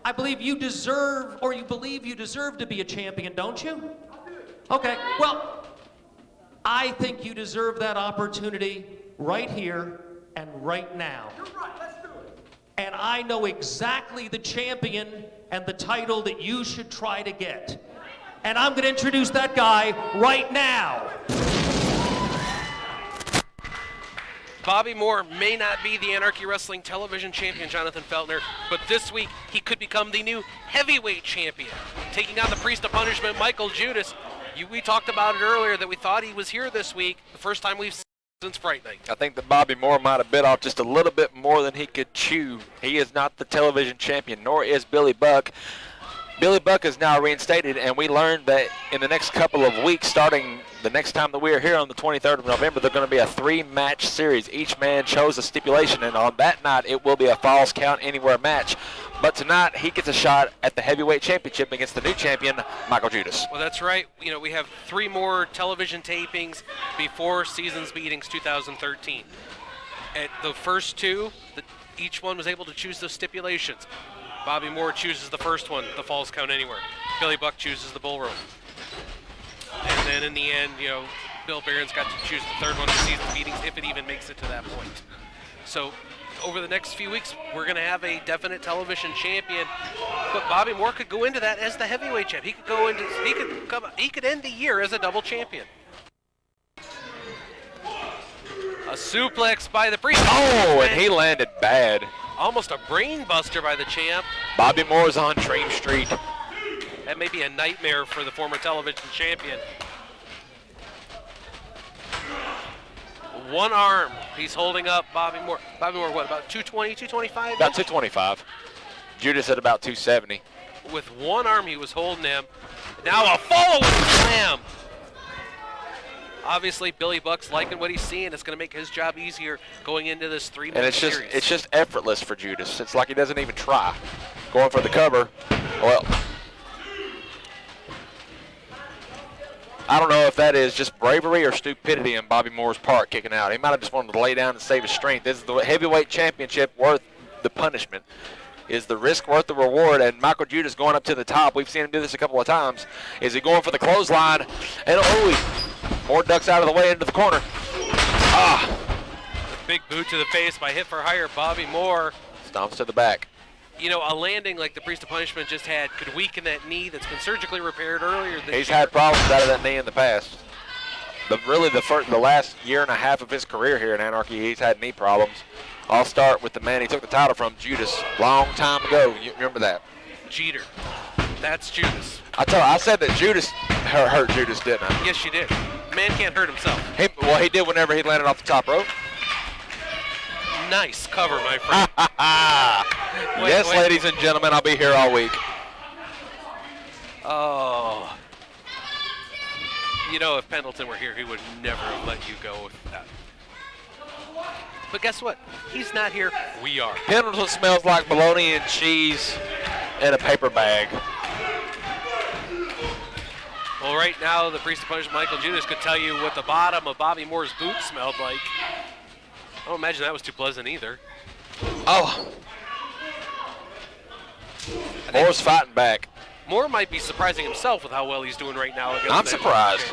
I believe you deserve, or you believe you deserve to be a champion, don't you? Okay, well, I think you deserve that opportunity right here and right now. You're right, let's do it. And I know exactly the champion and the title that you should try to get. And I'm going to introduce that guy right now. Bobby Moore may not be the Anarchy Wrestling television champion, Jonathan Feltner, but this week he could become the new heavyweight champion, taking on the Priest of Punishment, Michael Judas. We talked about it earlier that we thought he was here this week, the first time we've seen since Fright Night. I think that Bobby Moore might have bit off just a little bit more than he could chew. He is not the television champion, nor is Billy Buck. Billy Buck is now reinstated, and we learned that in the next couple of weeks, starting the next time that we are here on the 23rd of November, they're going to be a 3-match series. Each man chose a stipulation, and on that night, it will be a Falls Count Anywhere match. But tonight, he gets a shot at the heavyweight championship against the new champion, Michael Judas. Well, that's right. You know, we have 3 more television tapings before Seasons Meetings 2013. At the first 2, each one was able to choose those stipulations. Bobby Moore chooses the first one, the Falls Count Anywhere. Billy Buck chooses the bull rope. And then in the end, you know, Bill Behrens got to choose the third one, the Seasons Meetings, if it even makes it to that point. So over the next few weeks, we're going to have a definite television champion. But Bobby Moore could go into that as the heavyweight champ. He could go into, he could end the year as a double champion. A suplex by the Priest. Oh, and he landed bad. Almost a brain buster by the champ. Bobby Moore's on Dream Street. That may be a nightmare for the former television champion. One arm, he's holding up Bobby Moore. Bobby Moore, what, about 220, 225? About 225. Judas at about 270. With one arm, he was holding him. Now a following slam. Obviously, Billy Buck's liking what he's seeing. It's going to make his job easier going into this 3-match series. And it's just effortless for Judas. It's like he doesn't even try. Going for the cover. Well, I don't know if that is just bravery or stupidity on Bobby Moore's part kicking out. He might have just wanted to lay down and save his strength. This is the heavyweight championship worth the punishment. Is the risk worth the reward? And Michael Judas going up to the top. We've seen him do this a couple of times. Is he going for the clothesline? And Moore ducks out of the way into the corner. A big boot to the face by Hit for Hire Bobby Moore. Stomps to the back. You know, a landing like the Priest of Punishment just had could weaken that knee that's been surgically repaired earlier this year. He's had problems out of that knee in the past. The last year and a half of his career here in Anarchy, he's had knee problems. I'll start with the man he took the title from, Judas, long time ago. You remember that? Jeter. That's Judas. I said that Judas hurt Judas, didn't I? Yes, you did. Man can't hurt himself. He did whenever he landed off the top rope. Nice cover, my friend. Yes, ladies and gentlemen, I'll be here all week. Oh. You know, if Pendleton were here, he would never have let you go with that. But guess what? He's not here. We are. Pendleton smells like bologna and cheese in a paper bag. Well, right now, the Priest of Punishment, Michael Judas, could tell you what the bottom of Bobby Moore's boot smelled like. I don't imagine that was too pleasant either. Oh. Moore's fighting back. Moore might be surprising himself with how well he's doing right now. I'm surprised.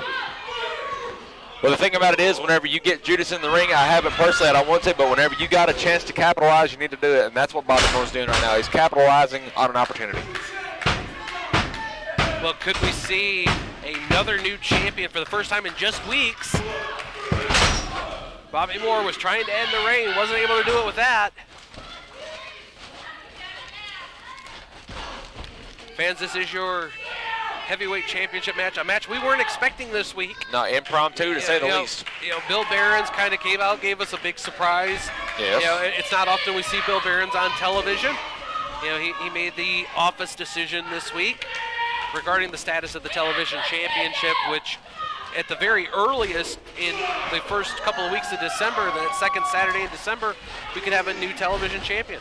Well, the thing about it is, whenever you get Judas in the ring, I haven't personally, I don't want to, but whenever you got a chance to capitalize, you need to do it, and that's what Bobby Moore's doing right now. He's capitalizing on an opportunity. Well, could we see another new champion for the first time in just weeks? Bobby Moore was trying to end the reign, wasn't able to do it with that. Fans, this is your heavyweight championship match, a match we weren't expecting this week. No, impromptu to say the least. You know, Bill Behrens kind of came out, gave us a big surprise. Yes. You know, it's not often we see Bill Behrens on television. You know, he made the office decision this week regarding the status of the television championship, which at the very earliest in the first couple of weeks of December, the second Saturday in December, we could have a new television champion.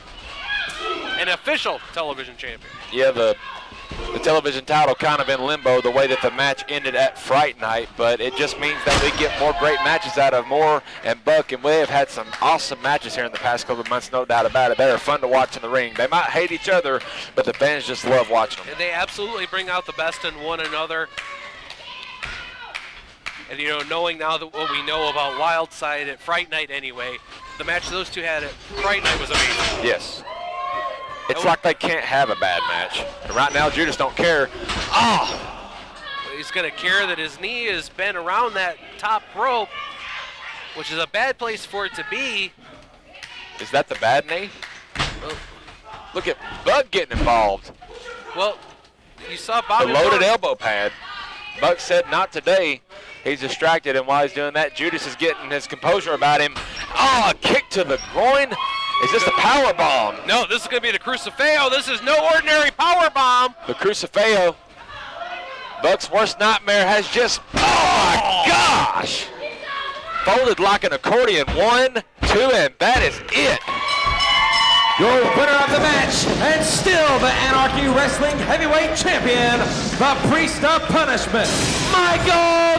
An official television champion. Yeah, the television title kind of in limbo the way that the match ended at Fright Night, but it just means that we get more great matches out of Moore and Buck, and we have had some awesome matches here in the past couple of months, no doubt about it. They are fun to watch in the ring. They might hate each other, but the fans just love watching them. And they absolutely bring out the best in one another. And, knowing now that what we know about Wildside at Fright Night anyway, the match those two had at Fright Night was amazing. Yes. It's like they can't have a bad match. And right now, Judas don't care. Oh! He's going to care that his knee has been around that top rope, which is a bad place for it to be. Is that the bad knee? Look at Buck getting involved. Well, you saw Bobby The loaded Moore. elbow pad. Buck said not today. He's distracted, and while he's doing that, Judas is getting his composure about him. Oh, a kick to the groin. Is this the power bomb? No, this is going to be the Crucifixo. This is no ordinary power bomb. The Crucifixo. Buck's worst nightmare has just, oh my gosh! Folded like an accordion. 1, 2, and that is it. Your winner of the match, and still the Anarchy Wrestling Heavyweight Champion, the Priest of Punishment, Michael